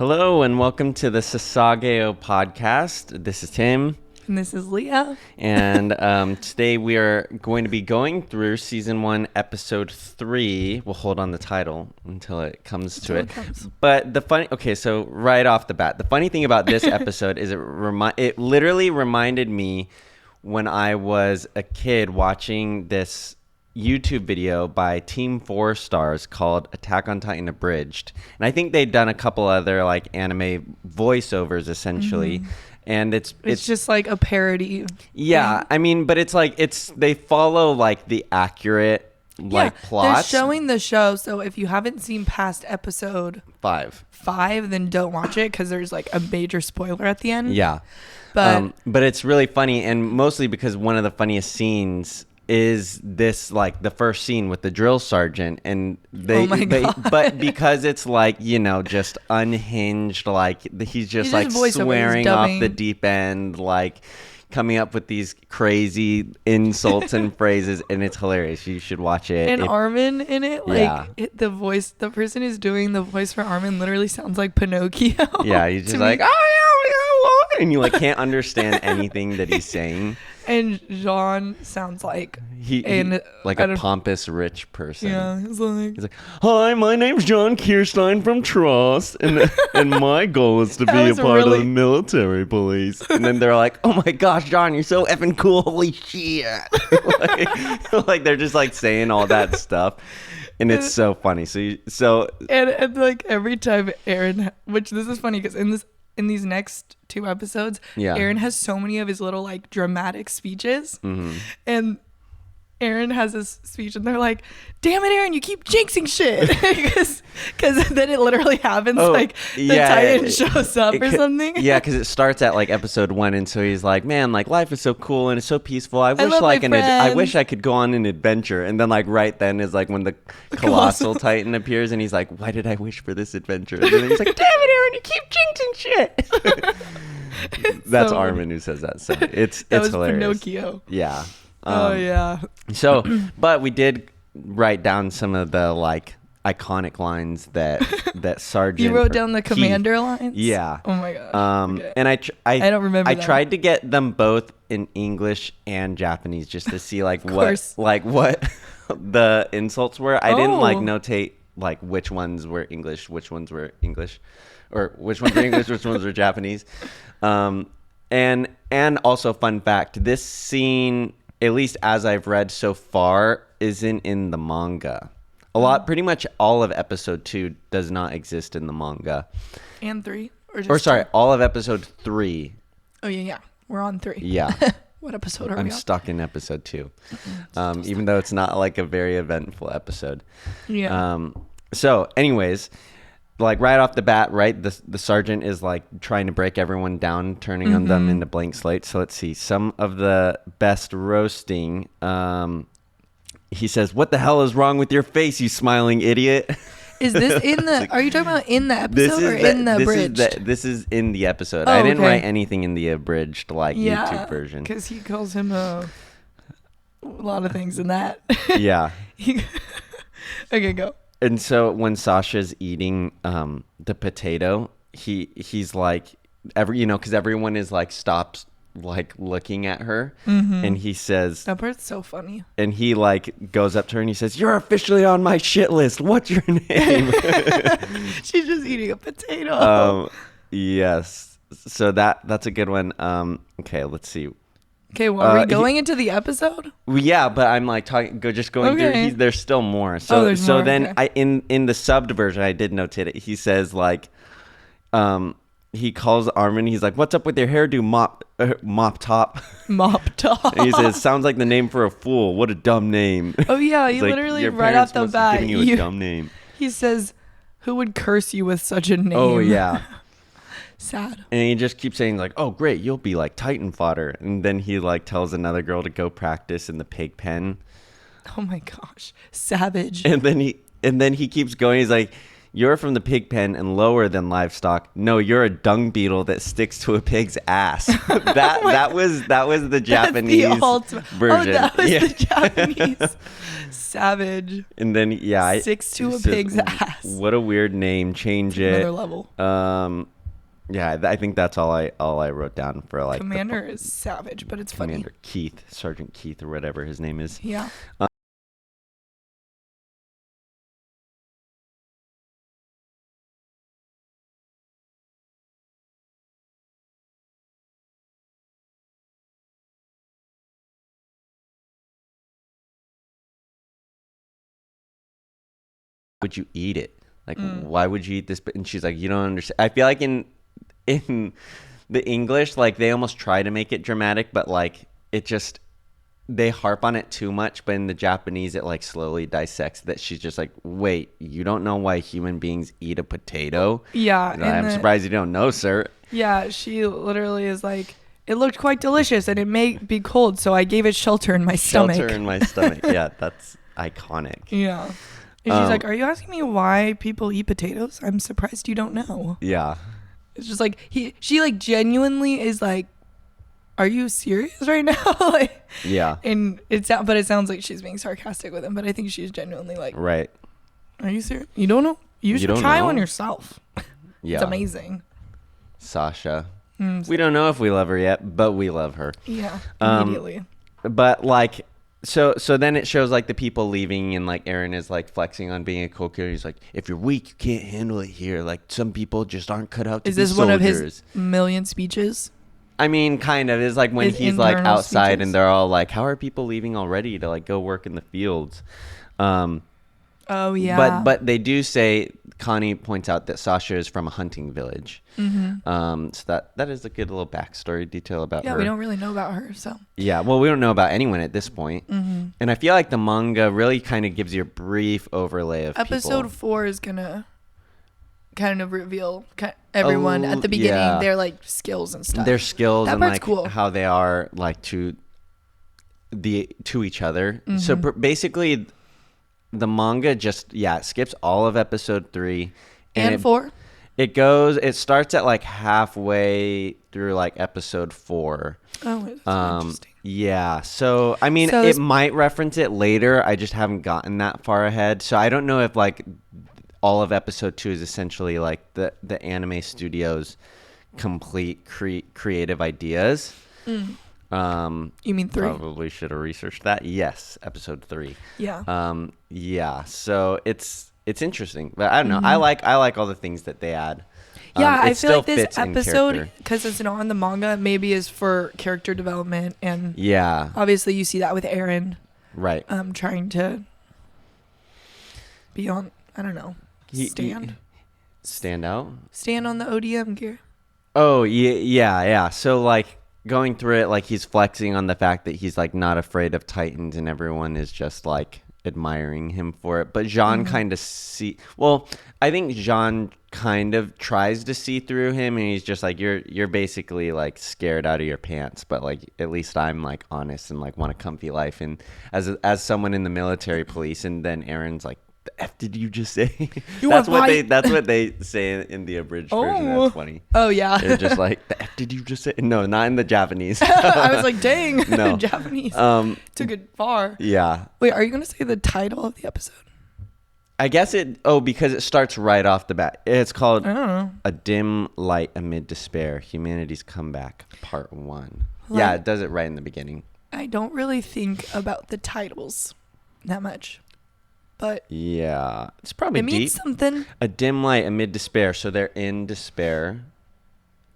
Hello and welcome to the Sasageyo Podcast. This is Tim. And this is Leah. And today we are going to be going through Season 1, Episode 3. We'll hold on the title until it comes to it. But so right off the bat, the funny thing about this episode is it literally reminded me when I was a kid watching this YouTube video by Team 4 Stars called Attack on Titan Abridged. And I think they'd done a couple other like anime voiceovers essentially. Mm-hmm. And it's just like a parody. Yeah, I mean, but they follow like the accurate plots. They're showing the show, so if you haven't seen past episode 5, then don't watch it because there's like a major spoiler at the end. Yeah. But it's really funny, and mostly because one of the funniest scenes is this, like the first scene with the drill sergeant, and but because it's like, you know, just unhinged, like he's just like swearing off the deep end, like coming up with these crazy insults and phrases, and it's hilarious. You should watch it. And Armin in it, like the person who's doing the voice for Armin literally sounds like Pinocchio. Yeah, he's just like, oh yeah, and you like can't understand anything that he's saying. And Jean sounds like a pompous rich person. Yeah, he's like, "Hi, my name's John Kirstein from Trost, and my goal is to be a part of the military police." And then they're like, "Oh my gosh, John, you're so effing cool! Holy shit!" like they're just like saying all that stuff, and it's so funny. And like every time Aaron, which this is funny because in these next 2 episodes, Aaron has so many of his little like dramatic speeches, and Aaron has this speech and they're like, "Damn it, Aaron, you keep jinxing shit," because then it literally happens, Titan shows up or something. Yeah, because it starts at like episode 1, and so he's like, "Man, like life is so cool and it's so peaceful. I wish I could go on an adventure." And then like right then is like when the colossal Titan appears, and he's like, "Why did I wish for this adventure?" And then he's like, "Damn it, Aaron, you keep jinxing shit." That's Armin who says that. So it's hilarious. Pinocchio. Yeah. Yeah. So, but we did write down some of the like iconic lines that Sergeant. You wrote down the Commander lines? Yeah. Oh my gosh. Okay. And I don't remember. I tried to get them both in English and Japanese just to see like what the insults were. I didn't like notate like which ones were English, or which ones were English, which ones were Japanese. And also fun fact, this scene, at least as I've read so far, isn't in the manga. Pretty much all of episode 2 does not exist in the manga. And 3? All of episode 3. Oh, yeah. We're on 3. Yeah. What episode are we on? I'm stuck in episode 2. Even though it's not like a very eventful episode. Yeah. So, anyways, like right off the bat, right, the sergeant is like trying to break everyone down, turning on them into blank slates. So let's see some of the best roasting. He says, "What the hell is wrong with your face, you smiling idiot?" Is this in the? Are you talking about in the episode or in the abridged? This is in the episode. I didn't write anything in the abridged YouTube version because he calls him a lot of things in that. Yeah. Okay, go. And so when Sasha's eating the potato, he's like, because everyone is like stops like looking at her, and he says, that part's so funny. And he like goes up to her and he says, "You're officially on my shit list. What's your name?" She's just eating a potato. Yes. So that's a good one. Okay, let's see. Okay, well, are we going into the episode? Yeah, but I'm like going through. There's still more. So there's more. Then okay. in the subbed version, I did notate it. He says like, he calls Armin. He's like, "What's up with your hairdo, mop top?" Mop top. And he says, "Sounds like the name for a fool. What a dumb name." Oh yeah, he literally right off the bat, giving you a dumb name. He says, "Who would curse you with such a name?" Oh yeah. Sad. And he just keeps saying like, "Oh great, you'll be like Titan fodder." And then he like tells another girl to go practice in the pig pen. Oh my gosh, savage. And then he keeps going. He's like, You're from the pig pen and lower than livestock. No, you're a dung beetle that sticks to a pig's ass. that was the Japanese version. Oh, that was the Japanese. Savage. And then sticks to a pig's ass. What a weird name. Change it. Another level. Yeah, I think that's all I wrote down for like Commander is savage, but it's funny. Commander Keith, Sergeant Keith, or whatever his name is. Yeah. Would you eat it? Like, why would you eat this? And she's like, you don't understand. I feel like in the English, like they almost try to make it dramatic, but like it just, they harp on it too much. But in the Japanese, it like slowly dissects that she's just like, wait, you don't know why human beings eat a potato? Yeah. I'm surprised you don't know, sir. Yeah, she literally is like, it looked quite delicious and it may be cold, so I gave it shelter in my stomach. Shelter in my stomach. Yeah, that's iconic. Yeah. And she's like, are you asking me why people eat potatoes? I'm surprised you don't know. Yeah. It's just like, she like genuinely is like, are you serious right now? Like, yeah. And it sounds like she's being sarcastic with him, but I think she's genuinely like, right. Are you serious? You don't know? You should try one yourself. Yeah. It's amazing. Sasha. We don't know if we love her yet, but we love her. Yeah. Immediately. But like, So then it shows like the people leaving and like Aaron is like flexing on being a cool kid. He's like, if you're weak, you can't handle it here. Like some people just aren't cut out to be soldiers. Is this one of his million speeches? I mean, kind of. It's like when he's like outside and they're all like, how are people leaving already to like go work in the fields? Oh yeah. But they do say, Connie points out that Sasha is from a hunting village. Mm-hmm. So that is a good little backstory detail about her. Yeah, we don't really know about her, so. Yeah, well, we don't know about anyone at this point. Mm-hmm. And I feel like the manga really kind of gives you a brief overlay of Episode 4 is gonna kind of reveal everyone at the beginning, their like skills and stuff. Their skills and like cool. how they are like to each other. Mm-hmm. So basically, the manga just it skips all of episode 3 and 4. It starts at like halfway through like episode 4. Oh, it's interesting. Yeah. So I mean, it might reference it later. I just haven't gotten that far ahead. So I don't know if like all of episode 2 is essentially like the anime studio's complete creative ideas. You mean 3? Probably should have researched that. Yes, episode 3. Yeah. Yeah. So it's interesting, but I don't know. Mm-hmm. I like all the things that they add. Yeah, I feel like this episode, because it's not in the manga, maybe is for character development, and obviously you see that with Aaron, right? Trying to be on, I don't know, stand out, stand on the ODM gear. Oh yeah. So like going through it, like he's flexing on the fact that he's like not afraid of Titans, and everyone is just like admiring him for it. But Jean kind of I think Jean kind of tries to see through him, and he's just like, you're basically like scared out of your pants, but like at least I'm like honest and like want a comfy life, and as someone in the military police. And then Aaron's like, the F did you just say? That's what they say in the abridged version. That's funny. Oh yeah. They're just like, the F did you just say? No, not in the Japanese. I was like, dang. No. Japanese. Took it far. Yeah. Wait, are you gonna say the title of the episode? I guess because it starts right off the bat. It's called A Dim Light Amid Despair, Humanity's Comeback, Part 1. Yeah, it does it right in the beginning. I don't really think about the titles that much. But yeah, it's probably it means something. A dim light amid despair. So they're in despair.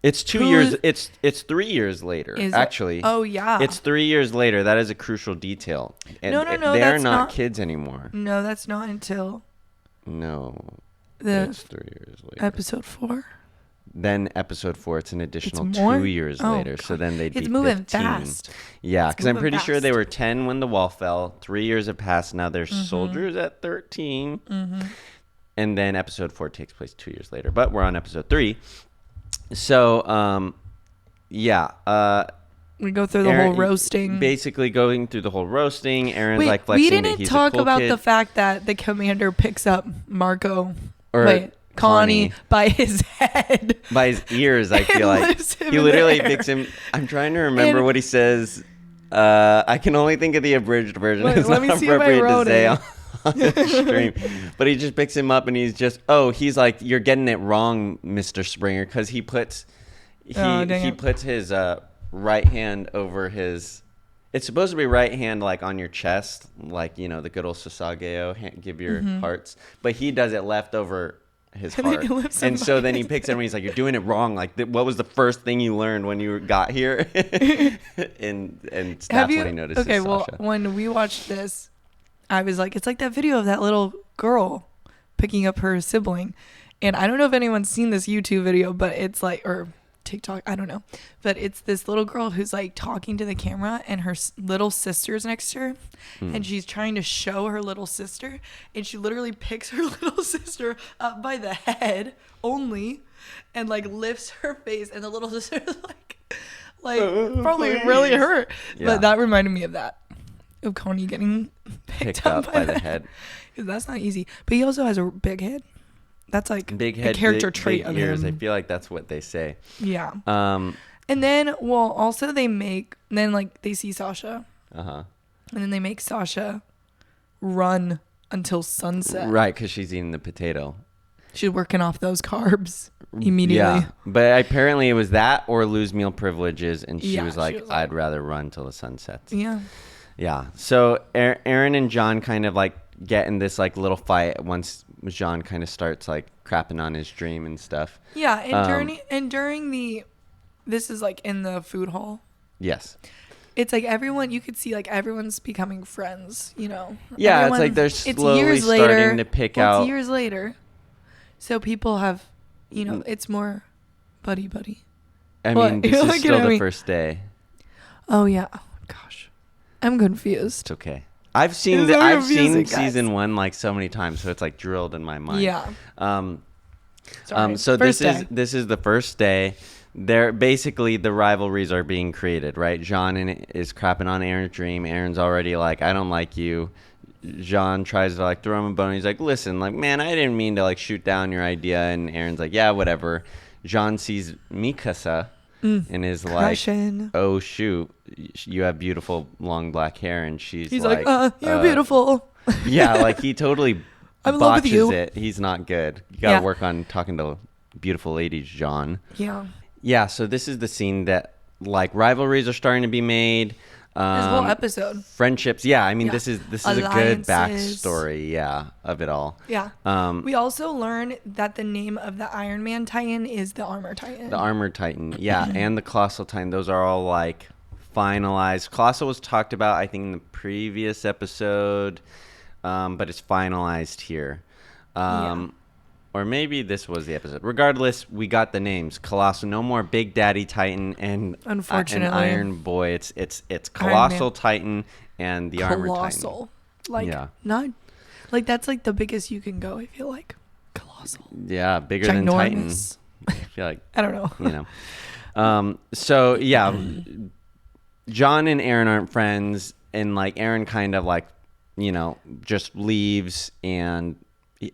It's 2 years. It's 3 years later. Actually. Oh yeah. It's 3 years later. That is a crucial detail. And no. They're not kids anymore. No, that's not until. No. It's 3 years later. Episode 4. Then episode 4, it's an additional 2 years later. God. So then they'd be 15. It's moving fast. Yeah, because I'm pretty sure they were 10 when the wall fell. 3 years have passed. Now they're soldiers at 13. Mm-hmm. And then episode 4 takes place 2 years later. But we're on episode 3. So, we go through the whole roasting. Basically going through the whole roasting. Aaron's like flexing that he's a cool kid. We didn't talk about the fact that the commander picks up Marco or Connie by his head. By his ears, I feel like. He literally picks him. I'm trying to remember what he says. I can only think of the abridged version. It's not appropriate to say on the stream. But he just picks him up and he's just, he's like, you're getting it wrong, Mr. Springer, because he puts his right hand over his. It's supposed to be right hand like on your chest, like, you know, the good old Sasageyo, give your hearts. But he does it left over his heart. And so then he picks it and he's like, you're doing it wrong. Like, what was the first thing you learned when you got here? and that's when he notices Okay, Sasha. well, when we watched this, I was like, it's like that video of that little girl picking up her sibling. And I don't know if anyone's seen this YouTube video, but it's like, or TikTok, I don't know, but it's this little girl who's like talking to the camera and her little sister's next to her and she's trying to show her little sister and she literally picks her little sister up by the head only and like lifts her face and the little sister is like probably really hurt. Yeah. But that reminded me of that, of Connie getting picked up by the head. Because that's not easy. But he also has a big head. That's like big head, a character big, trait big of ears. him. I feel like that's what they say. Yeah. And then, also they see Sasha. And then they make Sasha run until sunset. Right, because she's eating the potato. She's working off those carbs immediately. Yeah, but apparently it was that or lose meal privileges, and she was like, I'd rather run till the sun sets. Yeah. Yeah. So Aaron and John kind of like get in this like little fight once John kind of starts like crapping on his dream and stuff. Yeah, and during the, this is like in the food hall. Yes. It's like everyone, you could see like everyone's becoming friends, you know. Yeah, it's like they're slowly starting to pick out. It's years later, so people have, you know, it's more buddy. I mean, this is still the first day. Oh yeah, gosh, I'm confused. It's okay. I've seen season 1 like so many times, so it's like drilled in my mind. Yeah. So this is the first day. They're basically, the rivalries are being created, right? John is crapping on Aaron's dream. Aaron's already like, I don't like you. John tries to like throw him a bone. He's like, listen, like, man, I didn't mean to like shoot down your idea. And Aaron's like, yeah, whatever. John sees Mikasa and is crushing. Like, oh shoot, you have beautiful long black hair. And he's like, you're beautiful. Yeah, like he totally I'm in love with you. it. He's not good. You gotta work on talking to beautiful ladies, John. Yeah, so this is the scene that like rivalries are starting to be made. This whole episode. Friendships. Yeah, I mean this is a good backstory, of it all. Yeah. We also learn that the name of the Iron Man Titan is the Armor Titan. The Armor Titan, yeah, and the Colossal Titan. Those are all like finalized. Colossal was talked about, I think, in the previous episode, but it's finalized here. Or maybe this was the episode. Regardless, we got the names. Colossal, no more Big Daddy Titan and unfortunately an Iron Boy. It's Colossal Titan and the Armor Titan. Colossal. Like not like that's like the biggest you can go, I feel like. Colossal. Yeah, bigger than Titan. I feel like I don't know. You know. So yeah, John and Aaron aren't friends, and like Aaron kind of like, you know, just leaves and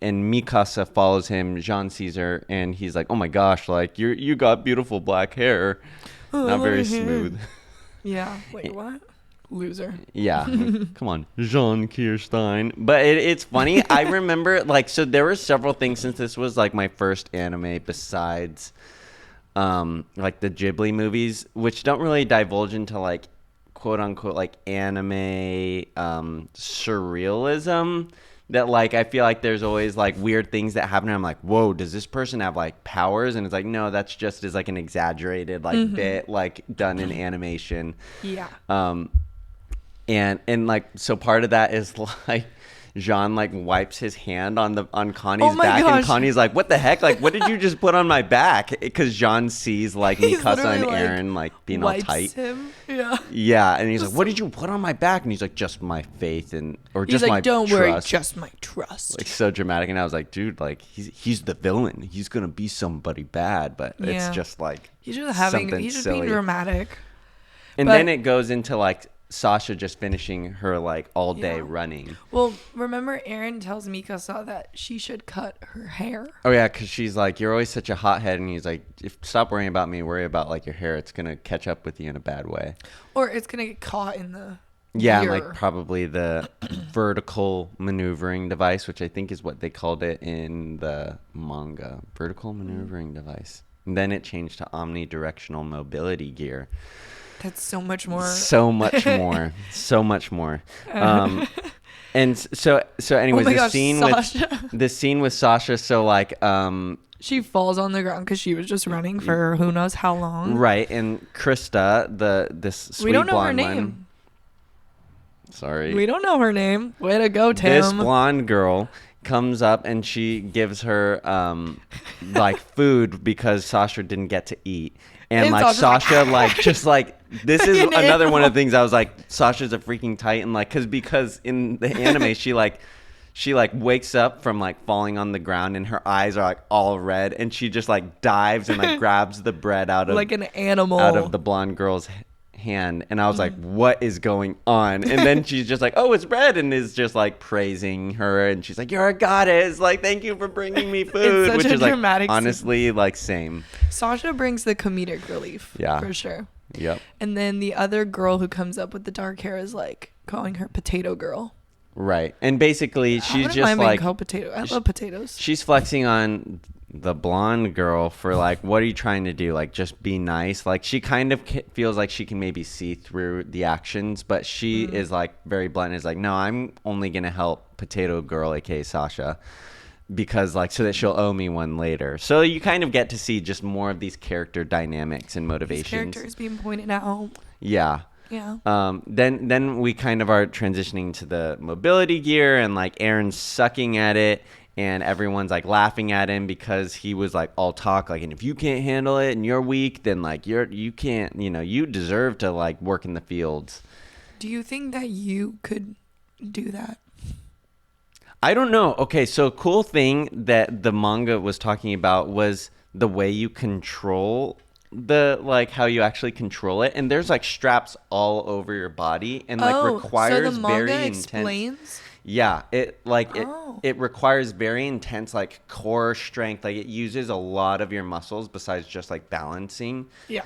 Mikasa follows him. John sees her and he's like, oh my gosh, like you got beautiful black hair. Not very smooth. Yeah. Wait, what? Loser. Yeah. Come on, Jean Kirstein. But it's funny. I remember like, so there were several things, since this was like my first anime besides like the Ghibli movies, which don't really divulge into like quote unquote like anime surrealism. That like I feel like there's always like weird things that happen and I'm like, whoa, does this person have like powers? And it's like, no, that's just as like an exaggerated like bit like done in animation. Yeah. And like, so part of that is like Jean like wipes his hand on Connie's back, and Connie's like, what the heck? Like, what did you just put on my back? Because Jean sees like Mikasa and Aaron like being all tight. Him. Yeah. Yeah, and he's like, what did you put on my back? And he's like, just my faith or just my trust. Don't worry, just my trust. Like so dramatic, and I was like, dude, like he's the villain. He's gonna be somebody bad, but it's just like he's just being dramatic. And then it goes into like Sasha just finishing her like all day running. Well, remember Aaron tells Mikasa that she should cut her hair. Oh yeah, because she's like, you're always such a hothead, and he's like, stop worrying about me, worry about like your hair. It's gonna catch up with you in a bad way. Or it's gonna get caught in the yeah, gear. like probably the vertical maneuvering device, which I think is what they called it in the manga. Vertical maneuvering device. And then it changed to omnidirectional mobility gear. That's so much more. So much more. So much more. And so anyways, the scene with Sasha. So like, she falls on the ground because she was just running for who knows how long. Right. And Krista, this sweet blonde one. Sorry. We don't know her name. Way to go, Tim. This blonde girl comes up and she gives her like food because Sasha didn't get to eat. And like Sasha like just like this is another one of the things I was like, Sasha's a freaking titan, like because in the anime she wakes up from like falling on the ground and her eyes are like all red and she just like dives and like grabs the bread out of like an animal out of the blonde girl's hand, and I was like, what is going on? And then she's just like, oh, it's bread, and is just like praising her, and she's like, you're a goddess, like thank you for bringing me food. It's such which a is like dramatic honestly scene. Like same. Sasha brings the comedic relief, for sure. Yep. And then the other girl who comes up with the dark hair is like calling her potato girl. Right. And basically she's just like potato. I love potatoes. She's flexing on the blonde girl for like, what are you trying to do? Like, just be nice. Like, she kind of feels like she can maybe see through the actions, but she is like very blunt and is like, no, I'm only going to help potato girl, aka Sasha, because like, so that she'll owe me one later. So you kind of get to see just more of these character dynamics and motivations. These characters being pointed out. Yeah. Yeah. Then we kind of are transitioning to the mobility gear, and like Aaron's sucking at it, and everyone's like laughing at him because he was like all talk, like, and if you can't handle it and you're weak, then like you can't, you deserve to like work in the fields. Do you think that you could do that? I don't know. Okay, so cool thing that the manga was talking about was the way you control like how you actually control it, and there's like straps all over your body, and like requires so the manga very explains? intense. Yeah, it requires very intense like core strength. Like it uses a lot of your muscles besides just like balancing. Yeah.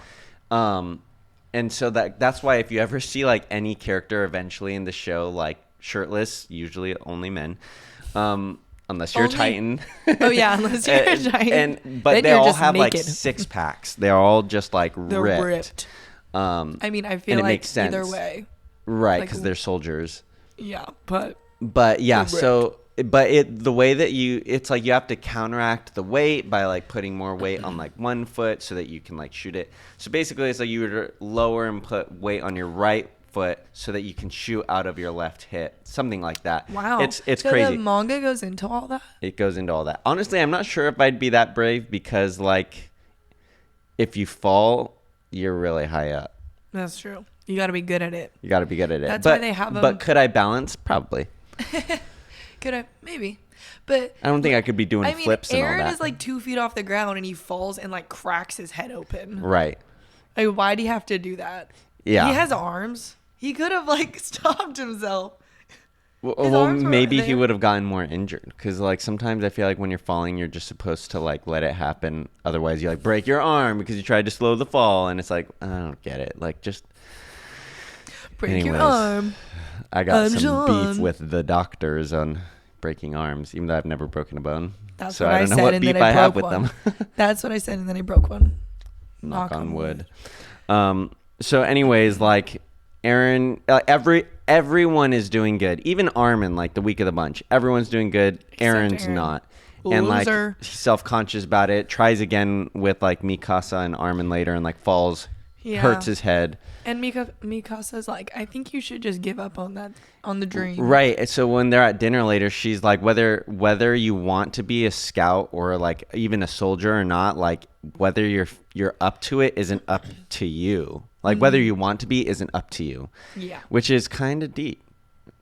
And so that's why if you ever see like any character eventually in the show like shirtless, usually only men, unless you're a Titan. Oh yeah, unless you're a Titan. But they all have naked. Like six packs. They're all just like ripped. I mean, I feel like either way. Right, because they're soldiers. Yeah, but yeah, so the way that it's like you have to counteract the weight by like putting more weight on like one foot so that you can like shoot it. So basically it's like you would lower and put weight on your right foot so that you can shoot out of your left hip, something like that. Wow, it's so crazy. The manga goes into all that? It goes into all that. Honestly, I'm not sure if I'd be that brave because like if you fall, you're really high up. That's true. You got to be good at it. That's why they have them. But could I balance? Probably. Could I? Maybe. But I don't think I could be doing flips and all that. Aaron is like 2 feet off the ground and he falls and like cracks his head open. Right. Like, why do you have to do that? Yeah. He has arms. He could have like stopped himself. Well, maybe he would have gotten more injured because like sometimes I feel like when you're falling, you're just supposed to like let it happen. Otherwise, you like break your arm because you tried to slow the fall, and it's like I don't get it. Like just break your arm. I got some beef with the doctors on breaking arms, even though I've never broken a bone. That's so what I don't know what beef I have with them. That's what I said, and then I broke one. Knock on wood. So anyways, like Aaron, everyone is doing good. Even Armin, like the weak of the bunch, everyone's doing good. Aaron's not. And like he's self-conscious about it. Tries again with like Mikasa and Armin later, and like falls, hurts his head. And Mikasa's like, I think you should just give up on the dream. Right. So when they're at dinner later, she's like, whether you want to be a scout or like even a soldier or not, like whether you're up to it isn't up to you. Like whether you want to be isn't up to you. Yeah. Which is kind of deep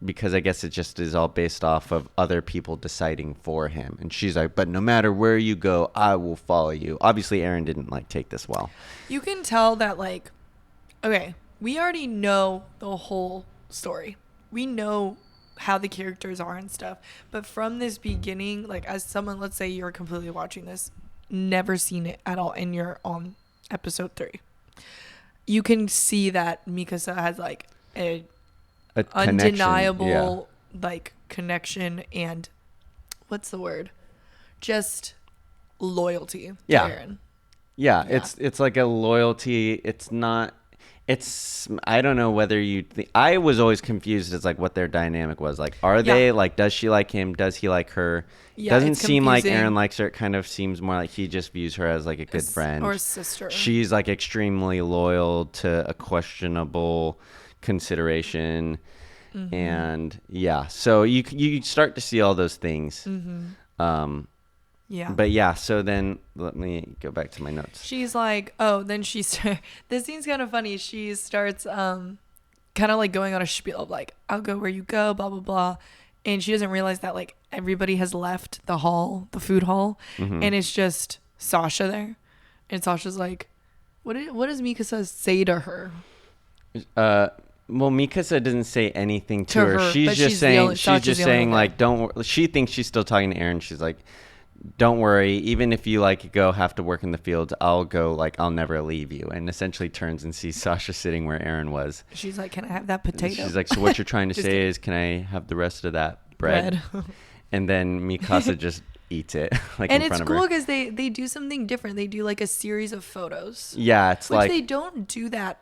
because I guess it just is all based off of other people deciding for him. And she's like, but no matter where you go, I will follow you. Obviously, Aaron didn't like take this well. You can tell that like, okay, we already know the whole story. We know how the characters are and stuff. But from this beginning, like as someone, let's say you're completely watching this, never seen it at all, and you're on episode 3, you can see that Mikasa has like a undeniable like connection and what's the word? Just loyalty to Eren. Yeah, it's like a loyalty. I don't know whether you think, I was always confused as like what their dynamic was. Like, are they like, does she like him? Does he like her? Doesn't seem like Eren likes her. It kind of seems more like he just views her as like a good friend. Or a sister. She's like extremely loyal to a questionable consideration. Mm-hmm. And so you start to see all those things. Mm-hmm. But so then let me go back to my notes. She's like, this scene's kind of funny. She starts kind of like going on a spiel of like, I'll go where you go, blah, blah, blah. And she doesn't realize that like everybody has left the hall, the food hall. Mm-hmm. And it's just Sasha there. And Sasha's like, what does Mikasa say to her? Well, Mikasa doesn't say anything to her. She's just saying like, don't. She thinks she's still talking to Eren. She's like, don't worry. Even if you like have to work in the fields, I'll go. Like, I'll never leave you. And essentially turns and sees Sasha sitting where Eren was. She's like, can I have that potato? She's like, so what you're trying to say is, can I have the rest of that bread? And then Mikasa just eats it like and in front of her. And it's cool because they do something different. They do like a series of photos. Yeah, it's which they don't do that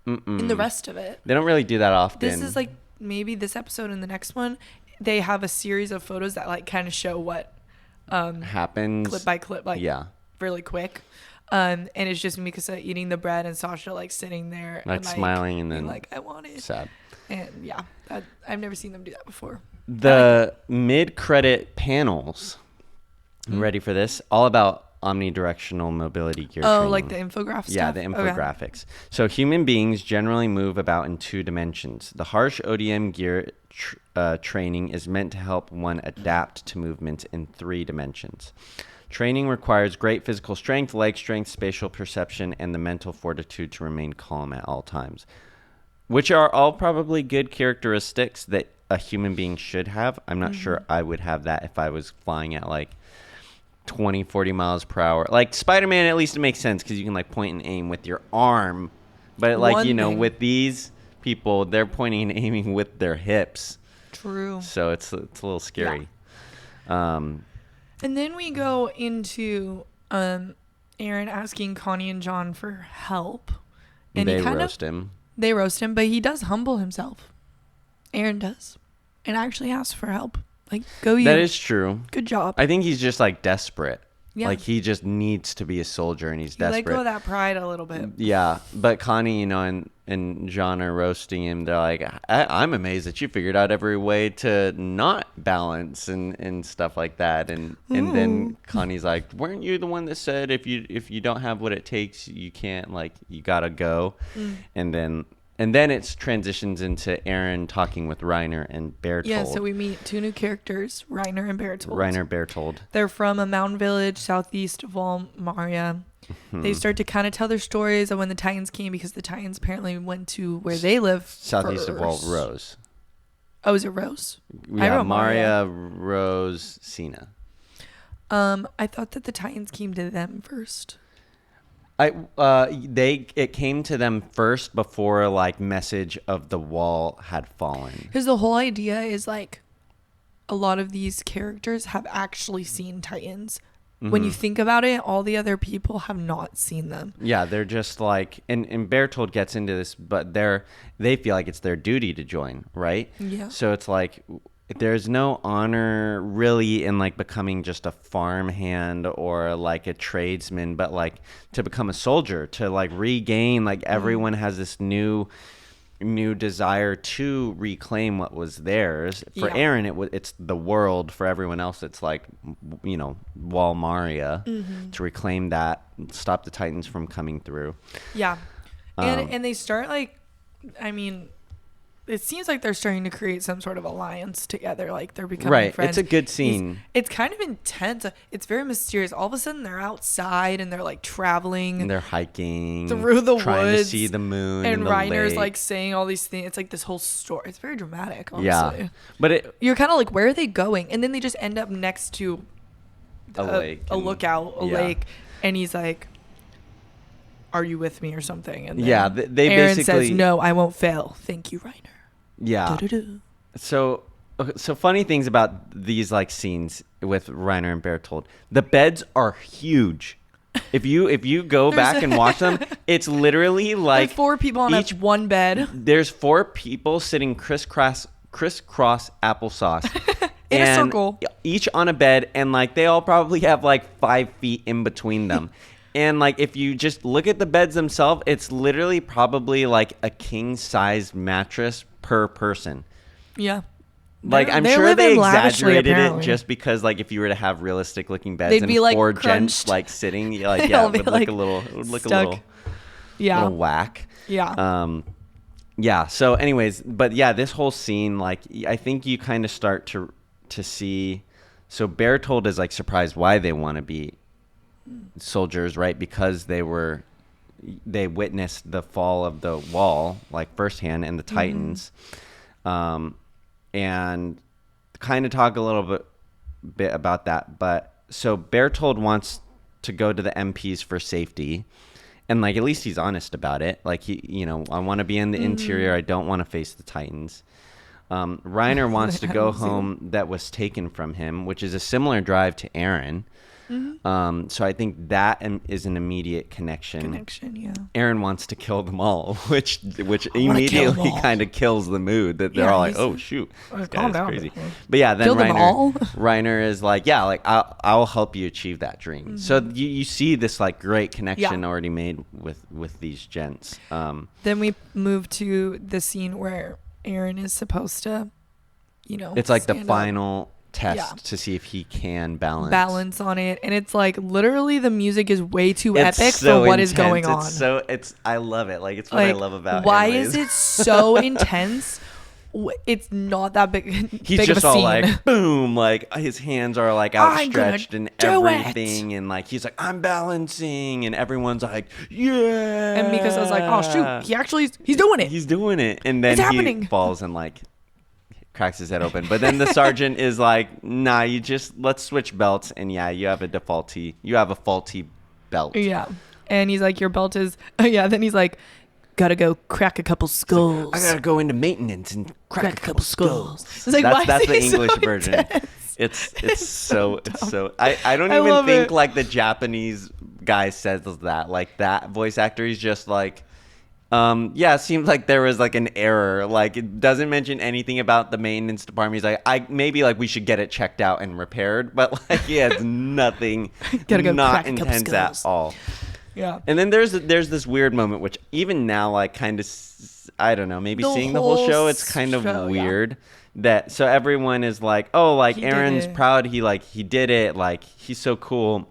in the rest of it. They don't really do that often. This is like maybe this episode and the next one, they have a series of photos that like kind of show what happens clip by clip, like really quick. And it's just Mikasa eating the bread and Sasha like sitting there like, and, like smiling and then like I want it. Sad. And I've never seen them do that before. The mid-credit panels. Ready for this? All about omnidirectional mobility gear training. Like the infographics? Yeah, the infographics. Okay. So human beings generally move about in 2 dimensions. The harsh ODM gear training is meant to help one adapt to movement in 3 dimensions. Training requires great physical strength, leg strength, spatial perception, and the mental fortitude to remain calm at all times, which are all probably good characteristics that a human being should have. I'm not sure I would have that if I was flying at like 20, 40 miles per hour. Like Spider-Man, at least it makes sense because you can like point and aim with your arm. But like, with these people, they're pointing and aiming with their hips. True. So it's a little scary. Yeah. And then we go into Eren asking Connie and John for help. And they roast him. They roast him, but he does humble himself. Eren does. And actually asks for help. Like, go you. That is true. Good job. I think he's just like desperate. Yeah. Like he just needs to be a soldier and he's desperate. Let go of that pride a little bit. Yeah. But Connie, and John are roasting him. They're like, I'm amazed that you figured out every way to not balance and stuff like that. And then Connie's like, weren't you the one that said if you don't have what it takes, you can't, like, you gotta go. And then it transitions into Eren talking with Reiner and Bertold. Yeah, so we meet 2 new characters, Reiner and Bertold. They're from a mountain village southeast of Valmaria. Mm-hmm. They start to kind of tell their stories of when the Titans came, because the Titans apparently went to where they live southeast of Rose. Oh, is it Rose? Yeah, Maria, Rose, Cena. I thought that the Titans came to them first. It came to them first before like message of the wall had fallen. Because the whole idea is like a lot of these characters have actually seen Titans. Mm-hmm. When you think about it, all the other people have not seen them. Yeah, they're just like, and Bertold gets into this, but they feel like it's their duty to join, right? Yeah. So it's like, there's no honor really in like becoming just a farmhand or like a tradesman, but like to become a soldier, to like regain, like everyone has this new desire to reclaim what was theirs. For Eren, it's the world. For everyone else, it's like, Walmaria, to reclaim that, stop the Titans from coming through. Yeah. And they start like, I mean, it seems like they're starting to create some sort of alliance together. Like they're becoming friends. It's a good scene. It's kind of intense. It's very mysterious. All of a sudden they're outside and they're like traveling. And they're hiking through the trying woods. To see the moon. And the Reiner's lake. like saying all these things. It's like this whole story. It's very dramatic, honestly. Yeah. But you're kind of like, where are they going? And then they just end up next to a lake. A lookout, a lake. And he's like, are you with me or something? And then they Aaron basically says, no, I won't fail. Thank you, Reiner. Yeah. So funny things about these like scenes with Reiner and Bertold. The beds are huge. If you go back and watch them, it's literally like there's 4 people on one bed. There's 4 people sitting crisscross applesauce in a circle, each on a bed, and like they all probably have like 5 feet in between them. And like if you just look at the beds themselves, it's literally probably like a king size mattress per person. Yeah. Like I'm sure they exaggerated it just because like if you were to have realistic looking beds and like 4 crunched. gents like sitting, like it would look a little little whack. Yeah. Yeah. So anyways, but yeah, this whole scene, like I think you kind of start to see. So Bertold is like surprised why they want to be soldiers, right? Because they witnessed the fall of the wall like firsthand and the Titans. And kind of talk a little bit about that. But so Bertold wants to go to the MPs for safety, and like at least he's honest about it. Like I want to be in the interior. I don't want to face the Titans. Reiner wants to go home that was taken from him, which is a similar drive to Aaron. So I think that is an immediate connection. Yeah. Aaron wants to kill them all, which immediately kind of kills the mood that they're all like, "Oh shoot, this guy is crazy." But yeah, then Reiner is like, "Yeah, like I'll help you achieve that dream." So you see this like great connection already made with these gents. Then we move to the scene where Aaron is supposed to, it's like the final test to see if he can balance on it, and it's like literally the music is way too epic for what is going on. I love it. Like it's what I love about why is it so intense? It's not that big. He's big just of a all scene. like boom, like his hands are like outstretched and everything, and like he's like I'm balancing, and everyone's like yeah. And Mika says like, oh shoot, he's doing it. He's doing it, and then he falls and like cracks his head open. But then the sergeant is like, nah, let's switch belts, and you have a faulty belt. Yeah. And he's like, your belt is then he's like, gotta go crack a couple skulls. I gotta go into maintenance and crack a couple skulls. It's like, that's the English version. It's so I don't even think like the Japanese guy says that. Like that voice actor, he's just like it seems like there was like an error. Like it doesn't mention anything about the maintenance department. He's like, maybe like we should get it checked out and repaired, but like he has nothing, not intense at all. Yeah. And then there's this weird moment, which even now, like kind of, I don't know, maybe seeing the whole show, it's kind of weird that, so everyone is like, oh, like Aaron's proud. He did it. Like he's so cool.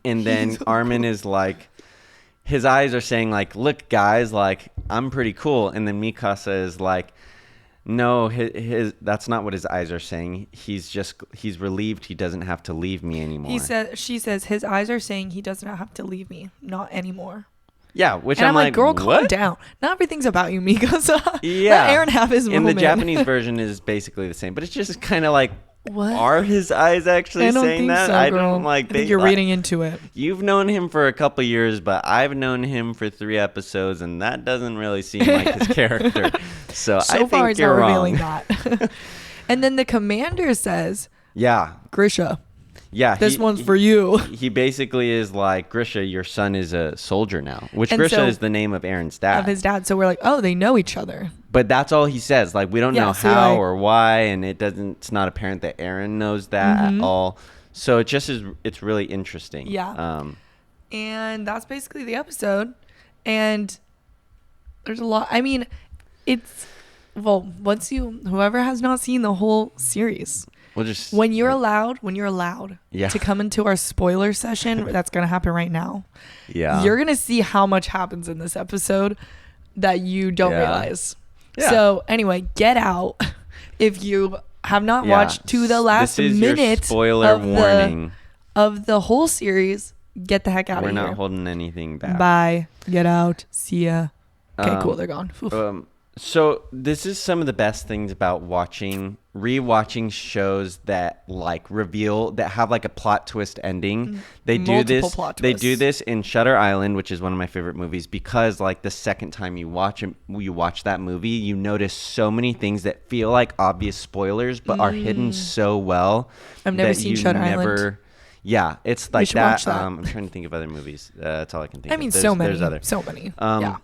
And then Armin is like, his eyes are saying like, look guys, like I'm pretty cool. And then Mikasa is like, no, his that's not what his eyes are saying. He's relieved he doesn't have to leave me anymore. She says his eyes are saying he does not have to leave me, not anymore. Yeah, which and I'm like, girl, what? Calm down. Not everything's about you, Mikasa. Yeah. Let Aaron have his moment. And the Japanese version is basically the same, but it's just kind of like, what? Are his eyes actually saying that? I don't like. I think you're reading into it. You've known him for a couple years, but I've known him for 3 episodes, and that doesn't really seem like his character. So I think you're wrong. That. And then the commander says, "Yeah, Grisha. Yeah, this one's for you." He basically is like, Grisha, your son is a soldier now, which Grisha is the name of Aaron's dad. Of his dad. So we're like, oh, they know each other. But that's all he says. Like, we don't know how or why, and it's not apparent that Aaron knows that at all. So it just is, it's really interesting. Yeah. And that's basically the episode. And there's a lot. I mean, whoever has not seen the whole series, when you're allowed to come into our spoiler session, that's going to happen right now. Yeah. You're going to see how much happens in this episode that you don't realize. Yeah. So anyway, get out. If you have not watched to the last this is minute your spoiler warning of the whole series, get the heck out of here. We're not holding anything back. Bye. Get out. See ya. Okay, cool. They're gone. So this is some of the best things about rewatching shows that like reveal, that have like a plot twist ending. They do this in Shutter Island, which is one of my favorite movies, because like the second time you watch that movie, you notice so many things that feel like obvious spoilers but are hidden so well. I've never seen Shutter Island. Yeah, it's like that. I'm trying to think of other movies. That's all I can think of. So many. Yeah.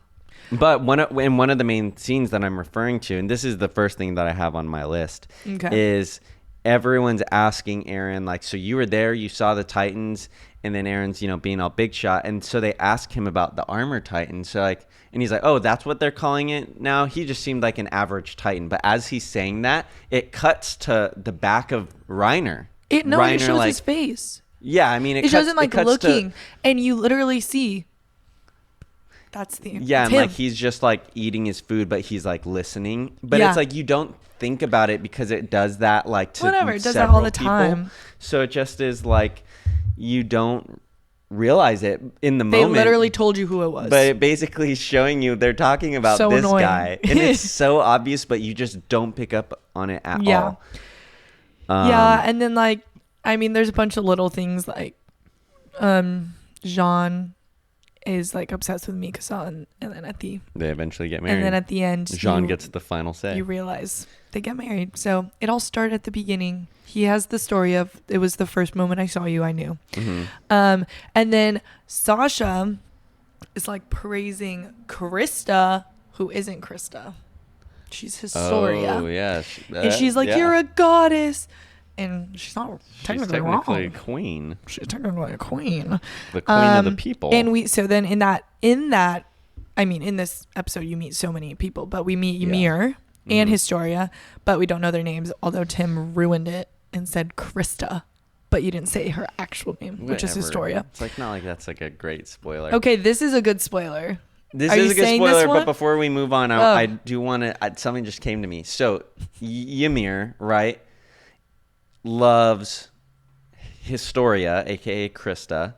But one of the main scenes that I'm referring to, and this is the first thing that I have on my list, is everyone's asking Aaron, like, so you were there, you saw the Titans, and then Aaron's, being all big shot. And so they ask him about the armor Titan. So like, and he's like, oh, that's what they're calling it now? He just seemed like an average Titan. But as he's saying that, it cuts to the back of Reiner. It shows his face. Yeah, I mean, it shows him like looking, and you literally see. That's the and like he's just like eating his food, but he's like listening. But it's like you don't think about it because it does that like to whatever. It does that all the time. So it just is like you don't realize it in the moment. They literally told you who it was. But it basically is showing you they're talking about this guy, and it's so obvious, but you just don't pick up on it at all. And then like, I mean, there's a bunch of little things like, Jean is like obsessed with Mikasa, and then they eventually get married. And then at the end, Jean gets the final say. You realize they get married. So it all started at the beginning. He has the story of, it was the first moment I saw you, I knew. And then Sasha is like praising Krista, who isn't Krista. She's Historia. Oh yeah, and she's like, you're a goddess. And she's not technically wrong. A queen. She's technically a queen. The queen of the people. And so then in this episode you meet so many people, but we meet Ymir and Historia, but we don't know their names, although Tim ruined it and said Krista, but you didn't say her actual name, which is Historia. It's like not like that's like a great spoiler. Okay, this is a good spoiler. This is a good spoiler, but before we move on, I do want to, something just came to me. So Ymir, right, loves Historia, aka Krista.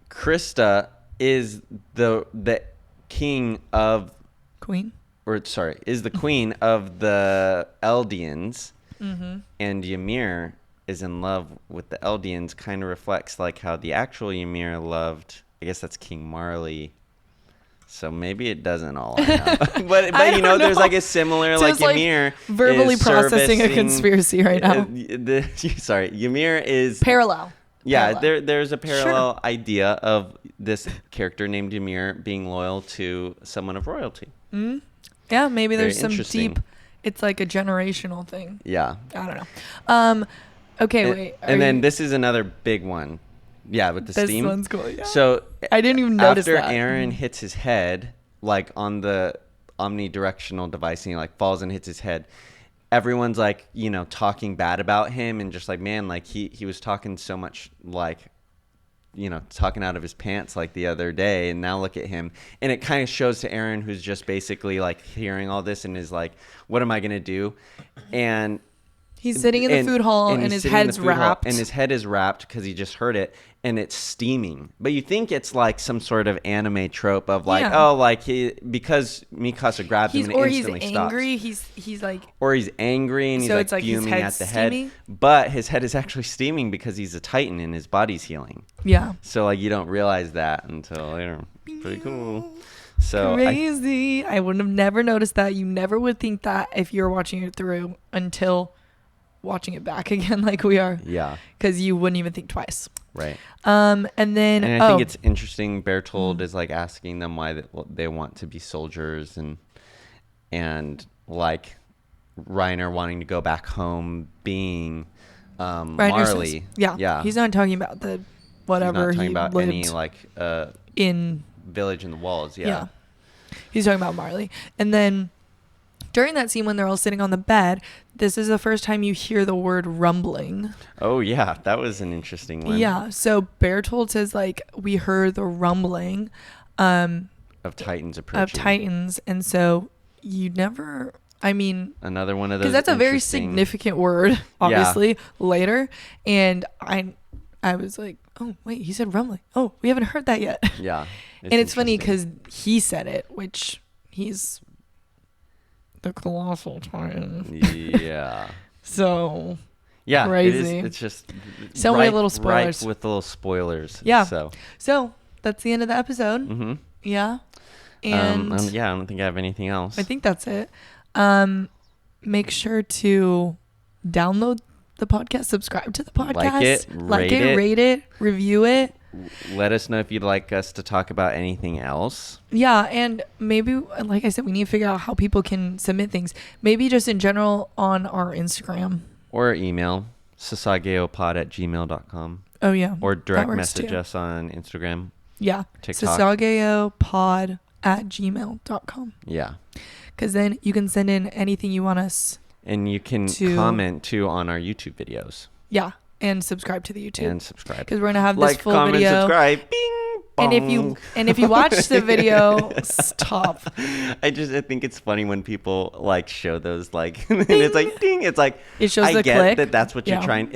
Krista is the king of is the queen of the Eldians, and Ymir is in love with the Eldians. Kind of reflects like how the actual Ymir loved, I guess that's King Marley. So maybe it doesn't all line up. but know, there's like a similar, like Ymir verbally processing a conspiracy right now. Ymir is parallel. Yeah, there's a parallel idea of this character named Ymir being loyal to someone of royalty. Yeah, maybe there's some deep. It's like a generational thing. Yeah, I don't know. Okay, wait. And then this is another big one. Yeah, with the steam. This one's cool. Yeah. So I didn't even notice that. After Aaron hits his head, like on the omnidirectional device, and he like falls and hits his head, everyone's like, talking bad about him and just like, man, like he was talking so much, like, talking out of his pants like the other day, and now look at him. And it kind of shows to Aaron, who's just basically like hearing all this and is like, what am I gonna do? And he's sitting in the food hall, and his head's wrapped. And his head is wrapped because he just heard it, and it's steaming. But you think it's like some sort of anime trope of like, because Mikasa grabs him and instantly stops. Or he's angry. Or he's angry and he's like fuming at the head. But his head is actually steaming because he's a Titan and his body's healing. Yeah. So like you don't realize that until later. Pretty cool. So crazy. I would have never noticed that. You never would think that if you're watching it through until watching it back again like we are. Yeah. Because you wouldn't even think twice. Right. And then I think it's interesting. Bertold is like asking them why they want to be soldiers, and like Reiner wanting to go back home being Marley. Yeah. He's not talking about the whatever he's not talking about lived any like in village in the walls. Yeah. He's talking about Marley. And then during that scene when they're all sitting on the bed, this is the first time you hear the word rumbling. Oh, yeah. That was an interesting one. Yeah. So Bertold says, like, we heard the rumbling of Titans approaching. And so you never. I mean, another one of those. Because that's a very significant word, obviously, later. And I was like, oh, wait, he said rumbling. Oh, we haven't heard that yet. Yeah. And it's funny because he said it, which he's the colossal titan. Yeah. So, yeah, crazy. It's just so many little spoilers. Right with little spoilers. Yeah. So that's the end of the episode. Mm-hmm. Yeah. And I don't think I have anything else. I think that's it. Make sure to download the podcast, subscribe to the podcast, like it, rate it, review it. Let us know if you'd like us to talk about anything else. Yeah, and maybe, like I said, we need to figure out how people can submit things. Maybe just in general on our Instagram. Or email, sasageyopod@gmail.com. Oh, yeah. Or direct message us on Instagram. Yeah. TikTok. sasageyopod@gmail.com. Yeah. Because then you can send in anything you want us. And you can comment, too, on our YouTube videos. Yeah. And subscribe to the YouTube. And subscribe. Because we're going to have this full comment, video. Subscribe. Bing, bong. And if you watch the video, stop. I think it's funny when people show those and it's like ding. It's like it shows I the get click. that's what you're trying.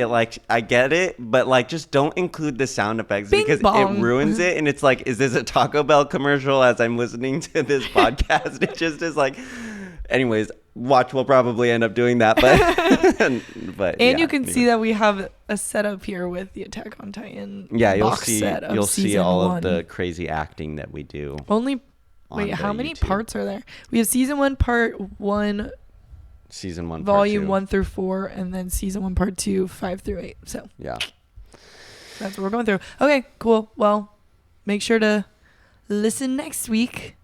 I get it, but just don't include the sound effects Bing, because bong. it ruins it. And it's like, is this a Taco Bell commercial as I'm listening to this podcast? It just is like. Anyways, Watch will probably end up doing that, but you can see that we have a setup here with the Attack on Titan. Yeah, you'll you'll see all of the crazy acting that we do. How many parts are there? We have season 1, part 1, season 1, volume 1 through 4, and then season 1, part 2, 5 through 8. So yeah, that's what we're going through. Okay, cool. Well, make sure to listen next week.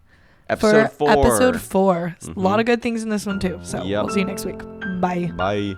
Episode 4. Episode 4. Mm-hmm. A lot of good things in this one too. So we'll see you next week. Bye. Bye.